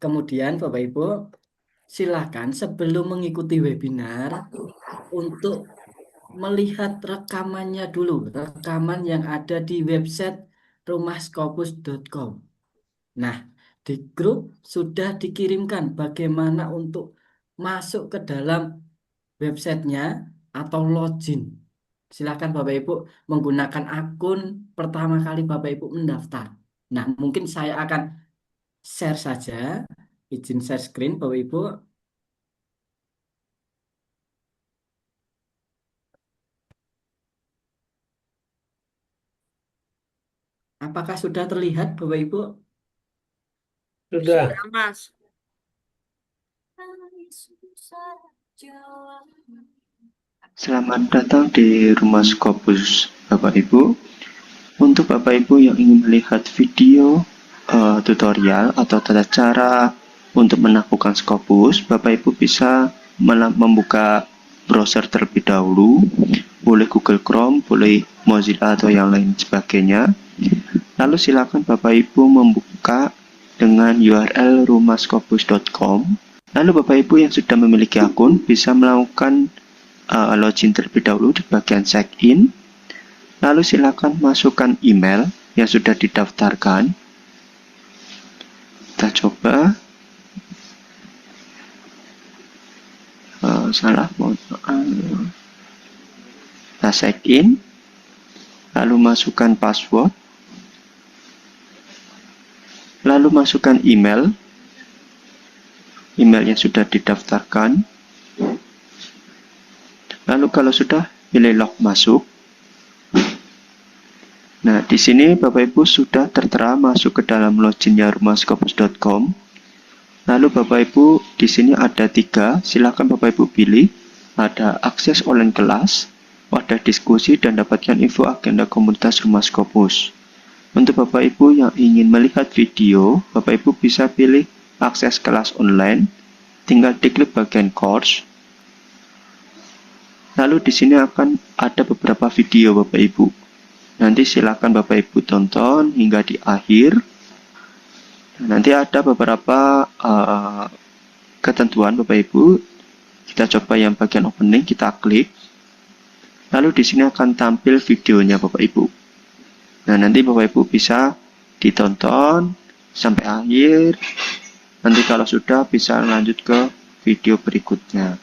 Kemudian Bapak Ibu, silakan sebelum mengikuti webinar untuk melihat rekamannya dulu, rekaman yang ada di website rumahskopus.com. Nah, di grup sudah dikirimkan bagaimana untuk masuk ke dalam websitenya atau login. Silakan Bapak Ibu menggunakan akun pertama kali Bapak Ibu mendaftar. Nah, mungkin saya akan share saja, izin share screen Bapak Ibu. Apakah sudah terlihat Bapak Ibu? Sudah. Mas. Selamat datang di Rumah Scopus, Bapak Ibu. Untuk Bapak Ibu yang ingin melihat video tutorial atau tata cara untuk menaklukkan Scopus, Bapak Ibu bisa membuka browser terlebih dahulu, boleh Google Chrome, boleh Mozilla atau yang lain sebagainya. Lalu silakan Bapak Ibu membuka dengan URL rumahskopus.com. Lalu Bapak Ibu yang sudah memiliki akun bisa melakukan login terlebih dahulu di bagian check-in. Lalu silakan masukkan email yang sudah didaftarkan. Kita coba. Salah. Kita check-in. Lalu masukkan password. Lalu masukkan email. Email yang sudah didaftarkan. Lalu kalau sudah, pilih log masuk. Nah, di sini Bapak Ibu sudah tertera masuk ke dalam loginnya rumahskopus.com. Lalu Bapak Ibu di sini ada 3, silakan Bapak Ibu pilih. Ada akses online kelas, wadah diskusi, dan dapatkan info agenda komunitas Rumah Scopus. Untuk Bapak Ibu yang ingin melihat video, Bapak Ibu bisa pilih akses kelas online, tinggal diklik bagian course. Lalu di sini akan ada beberapa video Bapak Ibu. Nanti silakan Bapak Ibu tonton hingga di akhir. Nanti ada beberapa ketentuan Bapak Ibu. Kita coba yang bagian opening, kita klik. Lalu di sini akan tampil videonya Bapak Ibu. Nah, nanti Bapak Ibu bisa ditonton sampai akhir. Nanti kalau sudah bisa lanjut ke video berikutnya.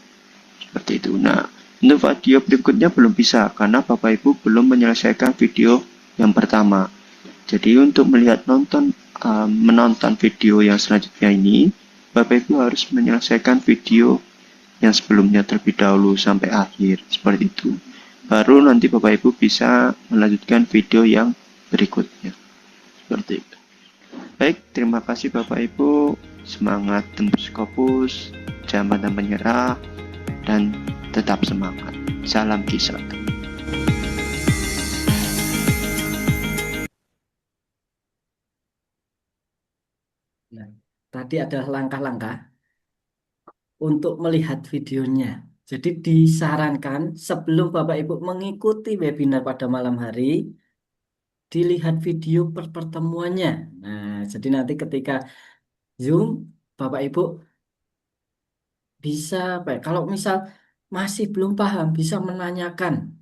Seperti itu. Nah, untuk video berikutnya belum bisa karena Bapak Ibu belum menyelesaikan video yang pertama. Jadi untuk menonton video yang selanjutnya ini, Bapak Ibu harus menyelesaikan video yang sebelumnya terlebih dahulu sampai akhir. Seperti itu. Baru nanti Bapak Ibu bisa melanjutkan video yang berikutnya. Seperti itu. Baik, terima kasih Bapak Ibu. Semangat tembus Scopus, jangan pantang menyerah, dan tetap semangat. Salam kisah. Nah, tadi adalah langkah-langkah untuk melihat videonya. Jadi disarankan sebelum Bapak Ibu mengikuti webinar pada malam hari, dilihat video pertemuannya. Nah, jadi nanti ketika Zoom, Bapak Ibu bisa, kalau misal masih belum paham, bisa menanyakan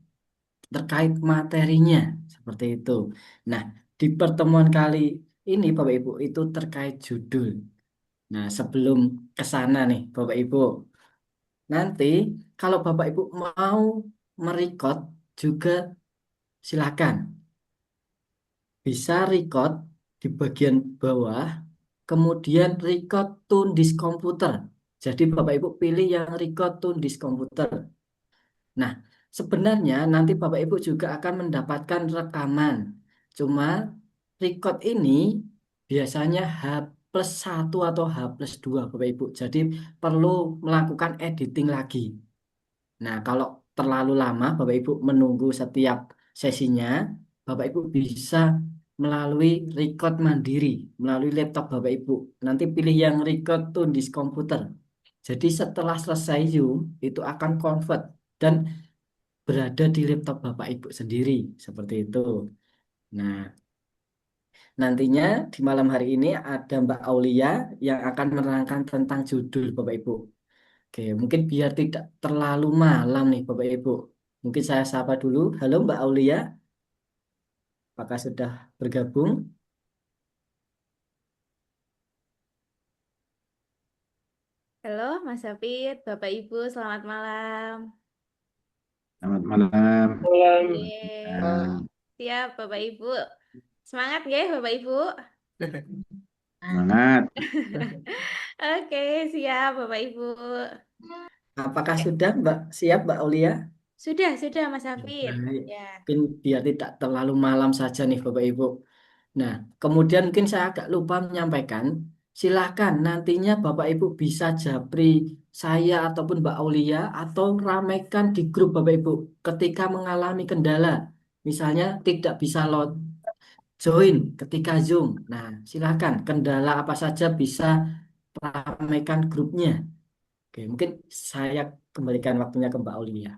terkait materinya, seperti itu. Nah, di pertemuan kali ini Bapak Ibu itu terkait judul. Nah, sebelum ke sana nih Bapak Ibu, nanti kalau Bapak Ibu mau merecord juga silakan. Bisa record di bagian bawah, kemudian record to this komputer. Jadi Bapak Ibu pilih yang record to this komputer. Nah, sebenarnya nanti Bapak Ibu juga akan mendapatkan rekaman. Cuma record ini biasanya H+1 atau H+2 Bapak Ibu. Jadi perlu melakukan editing lagi. Nah, kalau terlalu lama Bapak Ibu menunggu setiap sesinya, Bapak Ibu bisa melalui record mandiri, melalui laptop Bapak Ibu. Nanti pilih yang record to this komputer. Jadi setelah selesai Zoom, itu akan convert dan berada di laptop Bapak Ibu sendiri, seperti itu. Nah, Nantinya di malam hari ini ada Mbak Aulia yang akan menerangkan tentang judul Bapak Ibu. Oke, mungkin biar tidak terlalu malam nih Bapak Ibu. Mungkin saya sapa dulu. Halo Mbak Aulia, apakah sudah bergabung? Halo Mas Hafid, Bapak Ibu, selamat malam. Selamat malam. Yeay. Siap Bapak Ibu. Semangat ya Bapak Ibu. Semangat. Oke, siap Bapak Ibu. Apakah sudah Mbak siap Mbak Aulia? Sudah Mas Hafid. Baik. Ya. Mungkin biar tidak terlalu malam saja nih Bapak Ibu. Nah, kemudian mungkin saya agak lupa menyampaikan, silakan nantinya Bapak Ibu bisa japri saya ataupun Mbak Aulia atau ramaikan di grup Bapak Ibu ketika mengalami kendala. Misalnya tidak bisa join ketika Zoom. Nah, silakan kendala apa saja bisa ramaikan grupnya. Oke, mungkin saya kembalikan waktunya ke Mbak Aulia.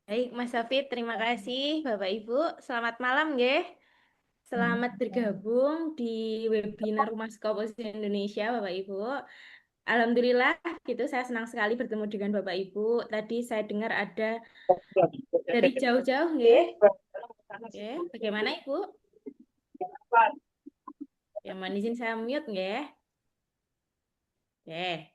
Baik Mas Hafid, terima kasih Bapak Ibu. Selamat malam ya. Selamat bergabung di webinar Rumah Skopus Indonesia Bapak Ibu. Alhamdulillah, gitu saya senang sekali bertemu dengan Bapak Ibu. Tadi saya dengar ada dari jauh-jauh, nggih. Oke, bagaimana Ibu? Ya, mohon izin saya mute, nggih. Oke.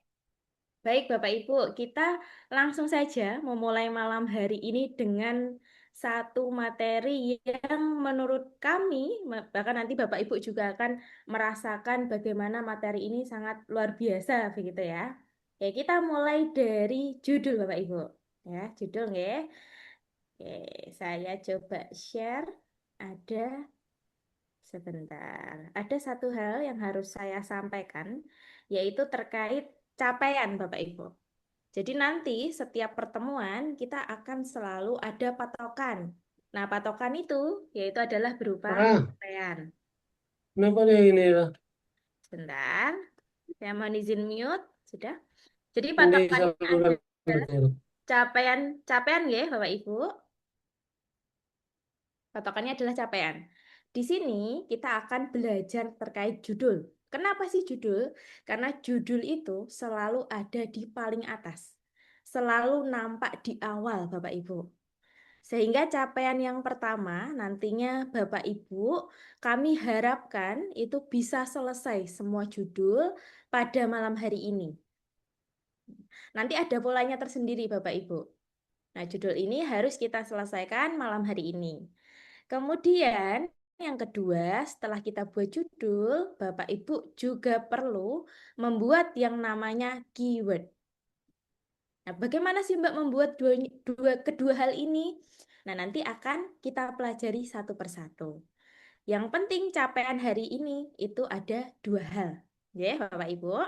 Baik Bapak Ibu, kita langsung saja memulai malam hari ini dengan satu materi yang menurut kami, bahkan nanti Bapak Ibu juga akan merasakan bagaimana materi ini sangat luar biasa, begitu ya. Ya, kita mulai dari judul Bapak Ibu. Ya, judul nggih. Oke, saya coba share. Ada sebentar. Ada satu hal yang harus saya sampaikan, yaitu terkait capaian Bapak Ibu. Jadi nanti setiap pertemuan kita akan selalu ada patokan. Nah, patokan itu yaitu adalah berupa capaian. Kenapa nih ini ya? Sebentar, saya mohon izin mute. Sudah. Jadi Ini patokannya saluran adalah kecil. capaian ya Bapak Ibu. Patokannya adalah capaian. Di sini kita akan belajar terkait judul. Kenapa sih judul? Karena judul itu selalu ada di paling atas. Selalu nampak di awal, Bapak Ibu. Sehingga capaian yang pertama nantinya Bapak Ibu, kami harapkan itu bisa selesai semua judul pada malam hari ini. Nanti ada polanya tersendiri Bapak Ibu. Nah, judul ini harus kita selesaikan malam hari ini. Kemudian yang kedua, setelah kita buat judul, Bapak Ibu juga perlu membuat yang namanya keyword. Nah, bagaimana sih Mbak membuat kedua hal ini? Nah, nanti akan kita pelajari satu persatu. Yang penting capaian hari ini itu ada dua hal. Ya, Bapak Ibu.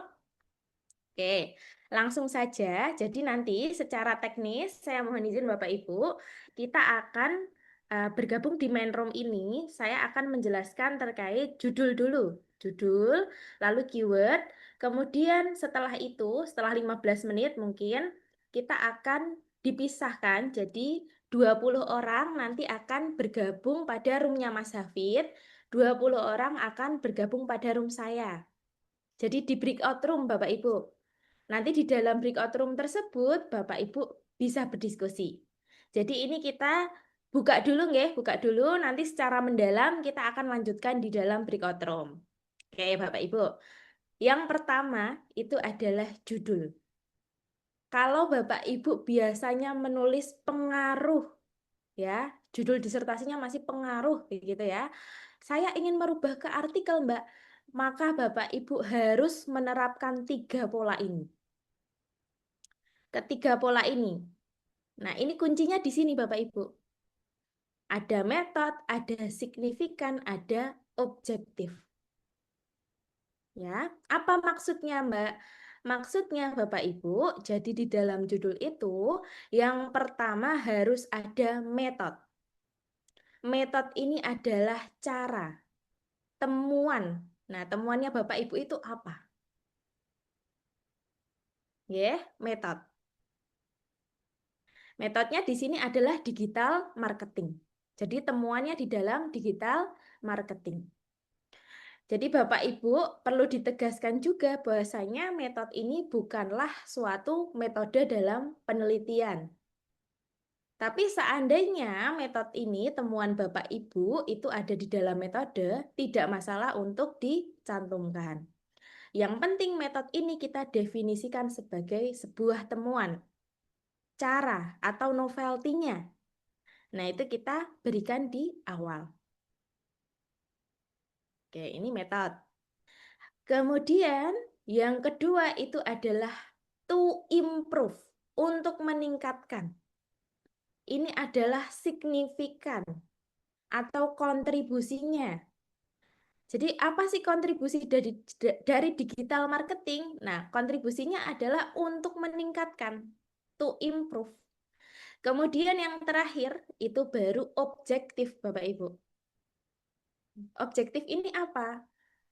Oke, langsung saja. Jadi nanti secara teknis, saya mohon izin Bapak Ibu, kita akan bergabung di main room ini. Saya akan menjelaskan terkait judul dulu. Judul, lalu keyword. Kemudian setelah itu, setelah 15 menit mungkin, kita akan dipisahkan. Jadi 20 orang nanti akan bergabung pada roomnya Mas Hafid. 20 orang akan bergabung pada room saya. Jadi di breakout room Bapak Ibu. Nanti di dalam breakout room tersebut, Bapak Ibu bisa berdiskusi. Jadi ini kita buka dulu nggih, buka dulu, nanti secara mendalam kita akan lanjutkan di dalam breakout room. Oke, Bapak Ibu. Yang pertama itu adalah judul. Kalau Bapak Ibu biasanya menulis pengaruh, ya, judul disertasinya masih pengaruh, begitu ya. Saya ingin merubah ke artikel, Mbak. Maka Bapak Ibu harus menerapkan 3 pola ini. Ketiga pola ini. Nah, ini kuncinya di sini Bapak Ibu. Ada metode, ada signifikan, ada objektif. Ya, apa maksudnya, Mbak? Maksudnya Bapak Ibu, jadi di dalam judul itu yang pertama harus ada metode. Metode ini adalah cara, temuan. Nah, temuannya Bapak Ibu itu apa? Ya, metode. Metodenya di sini adalah digital marketing. Jadi temuannya di dalam digital marketing. Jadi Bapak Ibu perlu ditegaskan juga bahwasanya metode ini bukanlah suatu metode dalam penelitian. Tapi seandainya metode ini temuan Bapak Ibu itu ada di dalam metode, tidak masalah untuk dicantumkan. Yang penting metode ini kita definisikan sebagai sebuah temuan, cara atau novelty-nya. Nah, itu kita berikan di awal. Oke, ini metode. Kemudian yang kedua itu adalah to improve, untuk meningkatkan. Ini adalah signifikan atau kontribusinya. Jadi apa sih kontribusi dari digital marketing? Nah, kontribusinya adalah untuk meningkatkan, to improve. Kemudian yang terakhir itu baru objektif, Bapak Ibu. Objektif ini apa?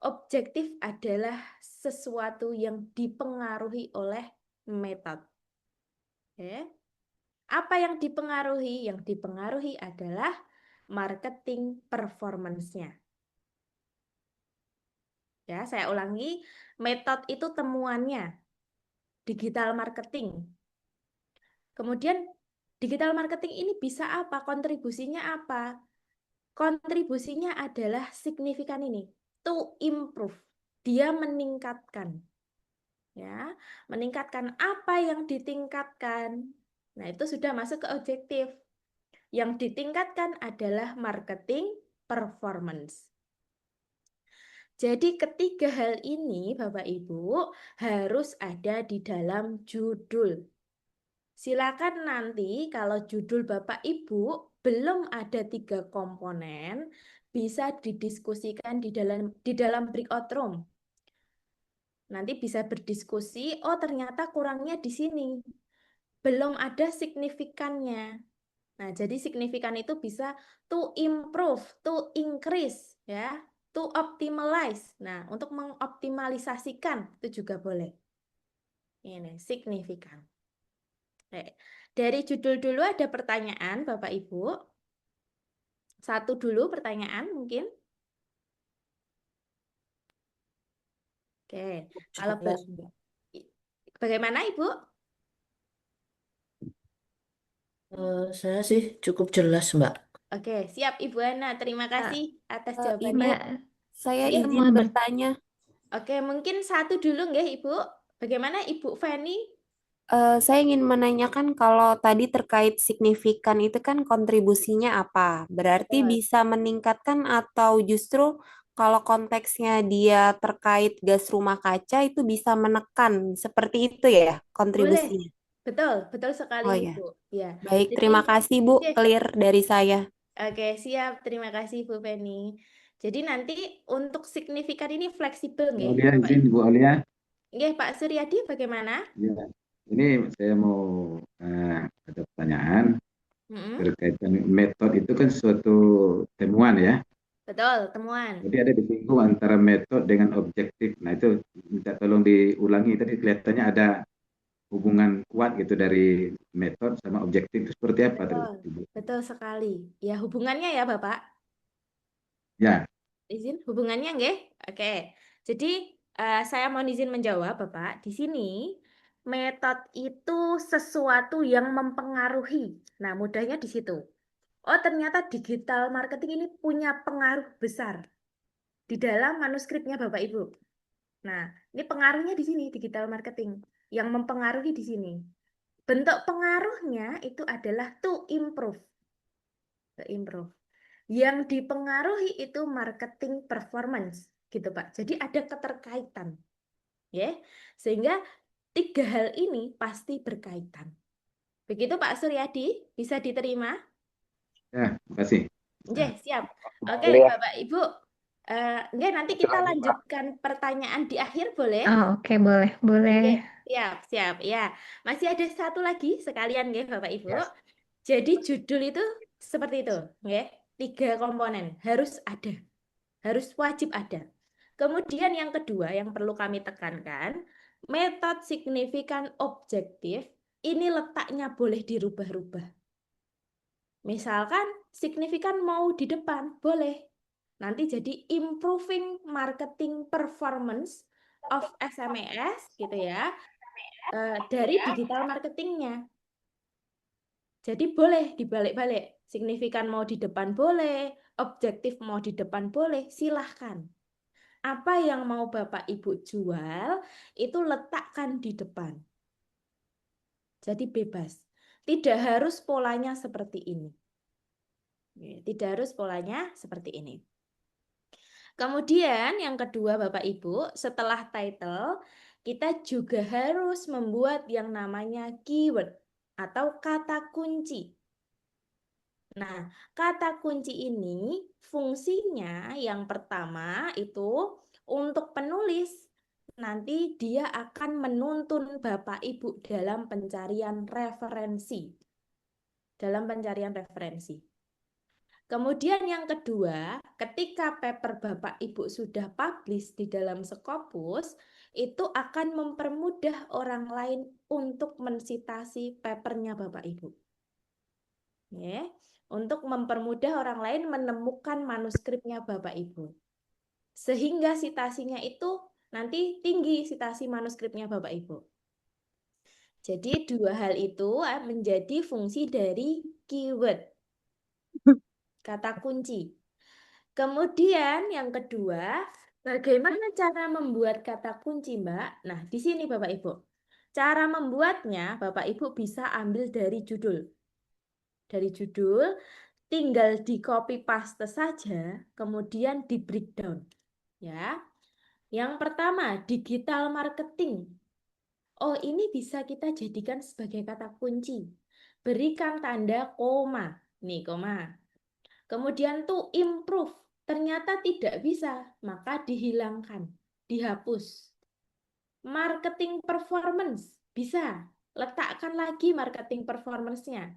Objektif adalah sesuatu yang dipengaruhi oleh metode. Ya. Apa yang dipengaruhi? Yang dipengaruhi adalah marketing performance-nya. Ya, saya ulangi, metode itu temuannya, digital marketing. Kemudian digital marketing ini bisa apa? Kontribusinya apa? Kontribusinya adalah signifikan ini, to improve. Dia meningkatkan. Ya, meningkatkan apa yang ditingkatkan. Nah, itu sudah masuk ke objektif. Yang ditingkatkan adalah marketing performance. Jadi ketiga hal ini Bapak Ibu harus ada di dalam judul. Silakan nanti kalau judul Bapak Ibu belum ada 3 komponen, bisa didiskusikan di dalam breakout room. Nanti bisa berdiskusi, oh ternyata kurangnya di sini. Belum ada signifikannya. Nah, jadi signifikan itu bisa to improve, to increase, ya, to optimize. Nah, untuk mengoptimalisasikan itu juga boleh. Ini signifikan. Oke. Dari judul dulu ada pertanyaan, Bapak Ibu. Satu dulu pertanyaan mungkin. Oke. Kalau Jelas, Mbak. bagaimana Ibu? Saya sih cukup jelas, Mbak. Oke, siap Ibu Ana. Terima kasih atas jawabannya. Mbak, saya Nggih, izin bertanya. Oke, mungkin satu dulu nggih Ibu. Bagaimana Ibu Feni? Saya ingin menanyakan kalau tadi terkait signifikan itu kan kontribusinya apa? Berarti Betul. bisa meningkatkan atau justru kalau konteksnya dia terkait gas rumah kaca itu bisa menekan seperti itu ya Boleh. kontribusinya? Betul sekali Oh ya, Ibu. Ya. baik. Jadi, Terima kasih Bu, oke, clear dari saya. oke, siap. Terima kasih Bu Feni. Jadi nanti untuk signifikan ini fleksibel Bu nggih, Alia Bapak izin, Ibu. Bu Alia. Nggih, Pak Suryadi bagaimana? Ya, ini saya mau ada pertanyaan Mm-mm. terkait dengan metode itu kan suatu temuan ya. Betul, temuan. Jadi ada disinggung antara metode dengan objektif. Nah itu minta tolong diulangi. Tadi kelihatannya ada hubungan kuat gitu dari metode sama objektif itu seperti apa Betul, terus? betul sekali. Ya, hubungannya ya, Bapak. Ya, Izin hubungannya nggih? Oke. Jadi saya mau izin menjawab, Bapak. Di sini metode itu sesuatu yang mempengaruhi. Nah, mudahnya di situ. Oh, ternyata digital marketing ini punya pengaruh besar di dalam manuskripnya Bapak Ibu. Nah, ini pengaruhnya di sini digital marketing. Yang mempengaruhi di sini. Bentuk pengaruhnya itu adalah to improve. To improve. Yang dipengaruhi itu marketing performance, gitu Pak. Jadi ada keterkaitan, ya. Sehingga 3 hal ini pasti berkaitan. Begitu Pak Suryadi, bisa diterima? ya, terima kasih. Oke, siap. Oke, Boleh ya. Bapak Ibu. Nggih, nanti kita lanjutkan pertanyaan di akhir, boleh? Oh, oke, boleh, boleh. Oke, siap. Ya, masih ada satu lagi sekalian, nggih, Bapak Ibu. Yes. Jadi judul itu seperti itu, nggih. 3 komponen harus ada, harus wajib ada. Kemudian yang kedua yang perlu kami tekankan, metode signifikan objektif ini letaknya boleh dirubah-rubah. Misalkan signifikan mau di depan, boleh. Nanti jadi improving marketing performance of SMEs gitu ya, dari digital marketingnya. Jadi boleh dibalik-balik. Signifikan mau di depan boleh, objektif mau di depan boleh, silahkan. Apa yang mau Bapak Ibu jual, itu letakkan di depan. Jadi bebas. Tidak harus polanya seperti ini. Tidak harus polanya seperti ini. Kemudian yang kedua Bapak Ibu, setelah title, kita juga harus membuat yang namanya keyword atau kata kunci. Nah, kata kunci ini fungsinya yang pertama itu untuk penulis. Nanti dia akan menuntun Bapak Ibu dalam pencarian referensi. Dalam pencarian referensi. Kemudian yang kedua, ketika paper Bapak Ibu sudah publish di dalam Scopus, itu akan mempermudah orang lain untuk mensitasi papernya Bapak Ibu. Ya, untuk mempermudah orang lain menemukan manuskripnya Bapak Ibu. Sehingga citasinya itu nanti tinggi citasi manuskripnya Bapak Ibu. Jadi dua hal itu menjadi fungsi dari keyword, kata kunci. Kemudian yang kedua, bagaimana cara membuat kata kunci, Mbak? Nah, di sini Bapak Ibu. Cara membuatnya Bapak Ibu bisa ambil dari judul. Dari judul, tinggal di copy paste saja, kemudian di breakdown. Ya. Yang pertama, digital marketing. Oh, ini bisa kita jadikan sebagai kata kunci. Berikan tanda koma. Nih, koma. Kemudian tuh improve. Ternyata tidak bisa, maka dihilangkan, dihapus. Marketing performance, bisa. Letakkan lagi marketing performance-nya.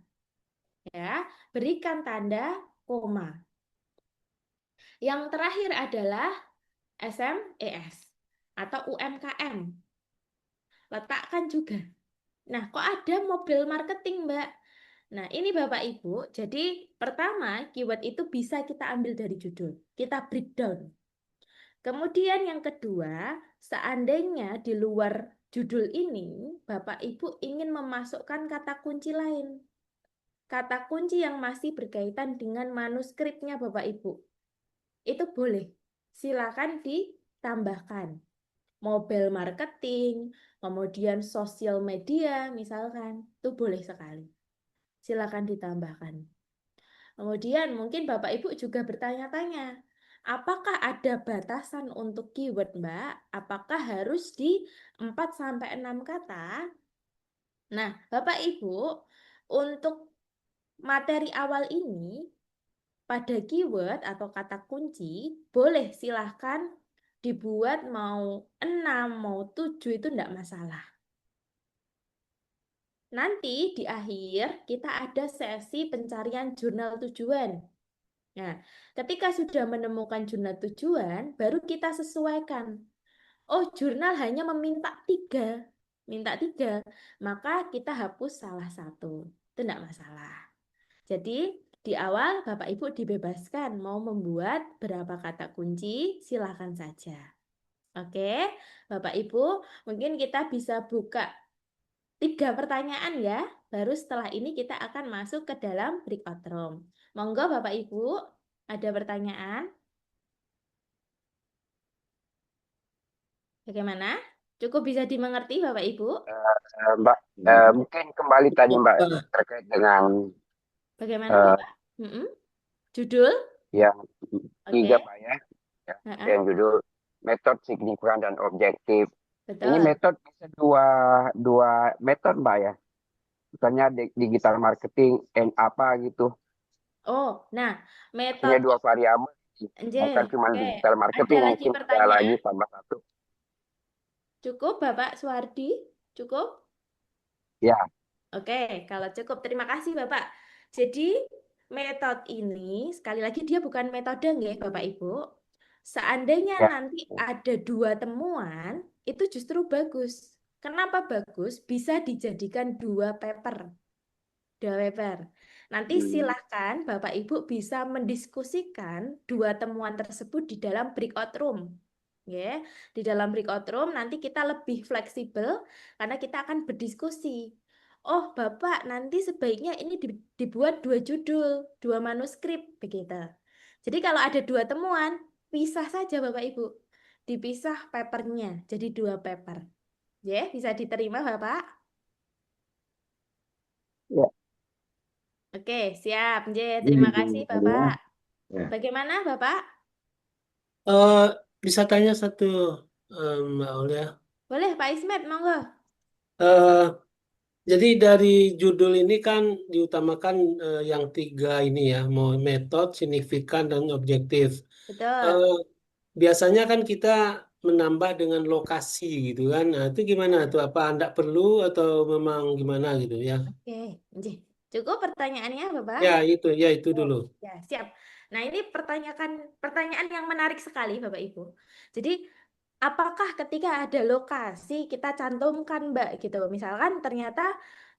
Ya, berikan tanda koma. Yang terakhir adalah SMEs atau UMKM. Letakkan juga. Nah, kok ada mobil marketing, Mbak? Nah, ini Bapak Ibu. Jadi, pertama, keyword itu bisa kita ambil dari judul. Kita breakdown. Kemudian yang kedua, seandainya di luar judul ini, Bapak Ibu ingin memasukkan kata kunci lain. Kata kunci yang masih berkaitan dengan manuskripnya Bapak Ibu. Itu boleh. Silakan ditambahkan. Mobile marketing, kemudian sosial media misalkan, itu boleh sekali. Silakan ditambahkan. Kemudian mungkin Bapak Ibu juga bertanya-tanya, apakah ada batasan untuk keyword, Mbak? Apakah harus di 4-6 kata? Nah, Bapak Ibu, untuk materi awal ini, pada keyword atau kata kunci, boleh silahkan dibuat mau 6, mau 7, itu enggak masalah. Nanti di akhir kita ada sesi pencarian jurnal tujuan. Nah, ketika sudah menemukan jurnal tujuan, baru kita sesuaikan. Oh, jurnal hanya meminta 3. Minta 3, maka kita hapus salah satu. Itu enggak masalah. Jadi, di awal Bapak Ibu dibebaskan mau membuat berapa kata kunci, silakan saja. Oke, Bapak Ibu, mungkin kita bisa buka 3 pertanyaan ya. Baru setelah ini kita akan masuk ke dalam breakout room. Monggo Bapak Ibu, ada pertanyaan? Bagaimana? Cukup bisa dimengerti Bapak Ibu? Mbak, mungkin kembali tadi Mbak terkait dengan Bagaimana Bapak? Judul? yang Oke. 3 Pak ya, yang judul metode signifikan dan objektif. Ini Betul. metode bisa dua metode Mbak ya, misalnya digital marketing and apa gitu. Oh, nah, Maksudnya metode 2 variabel, bukan cuma Oke. digital Ada marketing, lagi mungkin ada pertanyaan? lagi tambah 1. Cukup Bapak Suwardi? Cukup? Ya, Oke, kalau cukup terima kasih Bapak. Jadi metode ini sekali lagi dia bukan metode nggih Bapak Ibu. Seandainya ya. nanti ada 2 temuan, itu justru bagus. Kenapa bagus? Bisa dijadikan 2 paper. 2 paper. Nanti silahkan Bapak Ibu bisa mendiskusikan 2 temuan tersebut di dalam breakout room. Ya, di dalam breakout room nanti kita lebih fleksibel karena kita akan berdiskusi. Oh, Bapak, nanti sebaiknya ini dibuat 2 judul, 2 manuskrip begitu. Jadi kalau ada 2 temuan, pisah saja Bapak Ibu. Dipisah papernya jadi 2 paper. Ya, bisa diterima Bapak? Ya. Oke, siap. J, Ini terima Bu kasih Aulia. Bapak. Ya. Bagaimana Bapak? Bisa tanya satu, Mbak Aulia. Boleh Pak Ismet, monggo. Eh, jadi dari judul ini kan diutamakan yang 3 ini ya, mau metode, signifikan, dan objektif. Betul. Eh, Biasanya kan kita menambah dengan lokasi gitu kan. Nah, itu gimana tuh? Apa Anda perlu atau memang gimana gitu ya? Oke, J. Cukup pertanyaannya Bapak? Ya itu dulu. Ya, siap. Nah, ini pertanyaan yang menarik sekali Bapak Ibu. Jadi, apakah ketika ada lokasi kita cantumkan, Mbak, gitu. Misalkan ternyata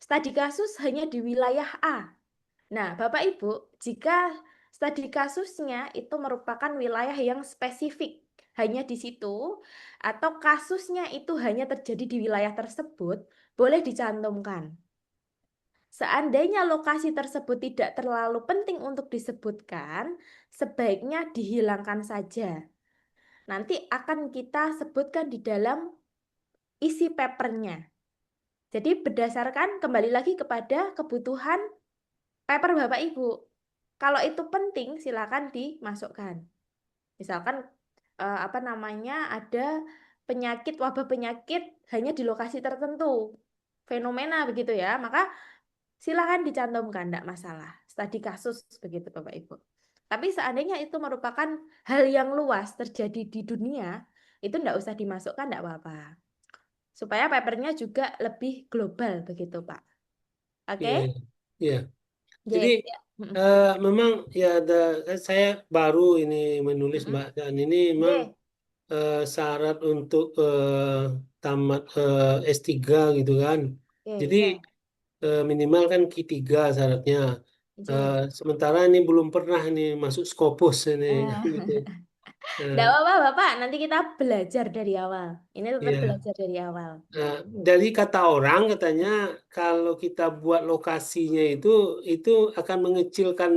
studi kasus hanya di wilayah A. Nah, Bapak Ibu, jika studi kasusnya itu merupakan wilayah yang spesifik, hanya di situ, atau kasusnya itu hanya terjadi di wilayah tersebut, boleh dicantumkan. Seandainya lokasi tersebut tidak terlalu penting untuk disebutkan, sebaiknya dihilangkan saja. Nanti akan kita sebutkan di dalam isi papernya. Jadi berdasarkan kembali lagi kepada kebutuhan paper Bapak Ibu. Kalau itu penting, silakan dimasukkan. Misalkan ada wabah penyakit hanya di lokasi tertentu, fenomena begitu ya, maka silakan dicantumkan, tidak masalah. Studi kasus begitu Bapak Ibu. Tapi seandainya itu merupakan hal yang luas terjadi di dunia, itu tidak usah dimasukkan, tidak apa-apa. Supaya papernya juga lebih global begitu Pak. Oke? Iya, iya. Jadi Yes, ya. memang ya saya baru ini menulis Mm-mm. Mbak, dan ini memang Yes, syarat untuk tamat S3 gitu kan. yes, Jadi ya. minimal kan Q3 syaratnya. Yes. Sementara ini belum pernah ini masuk Scopus ini gitu. Tidak Eh, apa-apa Bapak, nanti kita belajar dari awal. Ini tetap ya. belajar dari awal. Dari kata orang katanya kalau kita buat lokasinya itu akan mengecilkan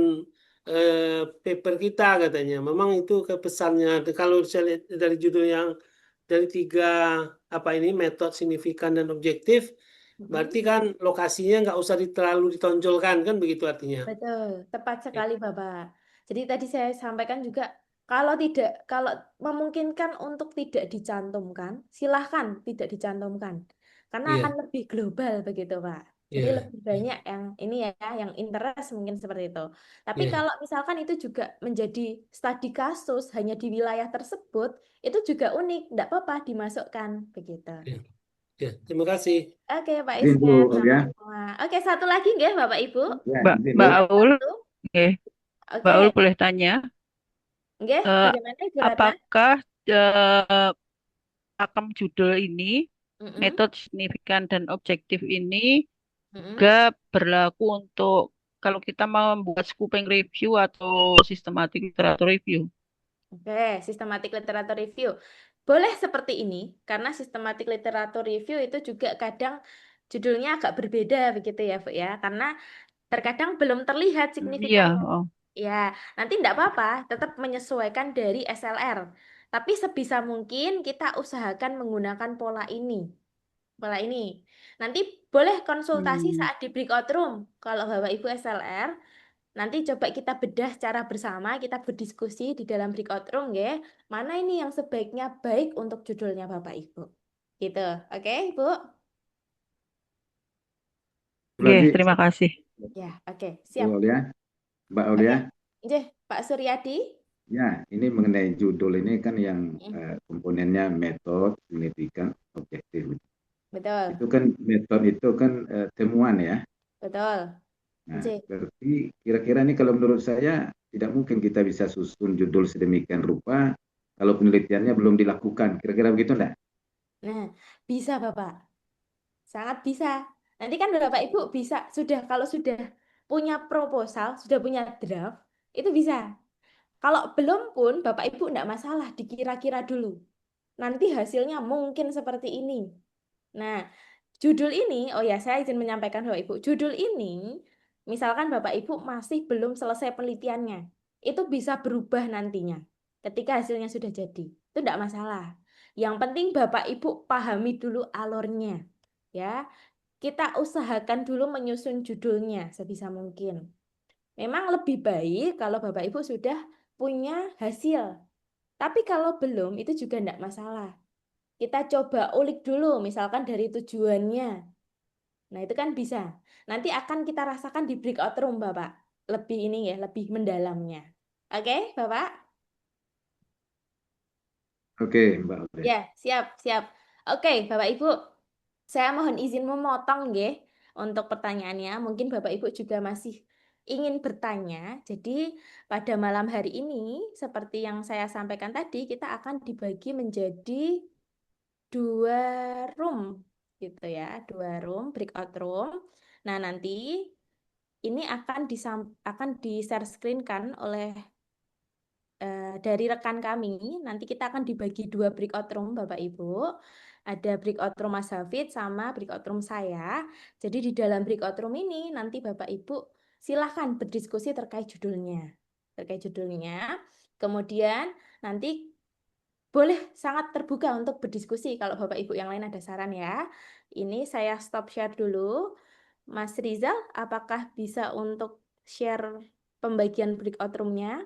paper kita katanya. Memang itu kepesannya. Kalau saya lihat dari judul yang dari 3 apa ini metode, signifikan, dan objektif, berarti kan lokasinya nggak usah terlalu ditonjolkan kan begitu artinya. Betul, tepat sekali Bapak. Jadi tadi saya sampaikan juga kalau memungkinkan untuk tidak dicantumkan, silahkan tidak dicantumkan. Karena Iya, akan lebih global begitu, Pak. Jadi iya, lebih banyak yang ini ya, yang interest mungkin seperti itu. Tapi iya, kalau misalkan itu juga menjadi studi kasus hanya di wilayah tersebut, itu juga unik, tidak apa-apa dimasukkan begitu. iya, iya. Terima kasih. Oke, Pak Izin Bu Ismet, Aulia. sama-sama. Oke, satu lagi nggih, Bapak Ibu? Ya, Mbak izin Mbak Bu. Aul, Satu. Mbak Aul Oke, boleh tanya, nggih, eh, bagaimana Ibu Ratna? apakah pakem judul ini, Mm-mm, metode, signifikan, dan objektif ini mm-mm. juga berlaku untuk kalau kita mau membuat scoping review atau systematic literature review? Oke, systematic literature review. Boleh seperti ini, karena systematic literature review itu juga kadang judulnya agak berbeda begitu ya, Bu ya. Karena terkadang belum terlihat Iya, signifikannya. oh. Ya, nanti enggak apa-apa, tetap menyesuaikan dari SLR. Tapi sebisa mungkin kita usahakan menggunakan pola ini. Pola ini. Nanti boleh konsultasi saat di breakout room. Kalau Bapak Ibu SLR, nanti coba kita bedah secara bersama, kita berdiskusi di dalam breakout room ya. Mana ini yang sebaiknya baik untuk judulnya Bapak Ibu. Gitu. Oke, Ibu? Oke, Lagi terima kasih. Ya, oke. Bu Siap. Aulia, Mbak Oke. Aulia. Nggih, Pak Suryadi. Ya, ini mengenai judul ini kan yang komponennya metode, signifikan, objektif. Betul. Itu kan metode itu kan temuan ya. Betul. Nah, Nggih. berarti kira-kira ini kalau menurut saya tidak mungkin kita bisa susun judul sedemikian rupa kalau penelitiannya belum dilakukan. Kira-kira begitu enggak? Nah, bisa Bapak. Sangat bisa. Nanti kan Bapak Ibu bisa kalau sudah punya proposal, sudah punya draft, itu bisa. Kalau belum pun Bapak Ibu enggak masalah, dikira-kira dulu. Nanti hasilnya mungkin seperti ini. Nah, judul ini, oh ya saya izin menyampaikan Bapak Ibu, judul ini, misalkan Bapak Ibu masih belum selesai penelitiannya, itu bisa berubah nantinya ketika hasilnya sudah jadi. Itu enggak masalah. Yang penting Bapak Ibu pahami dulu alurnya. Ya, kita usahakan dulu menyusun judulnya sebisa mungkin. Memang lebih baik kalau Bapak Ibu sudah punya hasil. Tapi kalau belum, itu juga enggak masalah. Kita coba ulik dulu, misalkan dari tujuannya. Nah, itu kan bisa. Nanti akan kita rasakan di breakout room, Bapak. Lebih ini ya, lebih mendalamnya. Oke, Bapak? Oke, Mbak Audrey. Ya, siap, siap. Oke, Bapak Ibu. Saya mohon izin memotong nggih untuk pertanyaannya. Mungkin Bapak Ibu juga masih ingin bertanya. Jadi pada malam hari ini, seperti yang saya sampaikan tadi, kita akan dibagi menjadi 2 room gitu ya, 2 room, breakout room. Nah, nanti ini akan di-share screen kan oleh dari rekan kami. Nanti kita akan dibagi 2 breakout room Bapak Ibu. Ada breakout room Mas Hafid sama breakout room saya. Jadi di dalam breakout room ini nanti Bapak Ibu silahkan berdiskusi terkait judulnya. Kemudian nanti boleh sangat terbuka untuk berdiskusi kalau Bapak Ibu yang lain ada saran ya. Ini saya stop share dulu. Mas Rizal, apakah bisa untuk share pembagian breakout room-nya?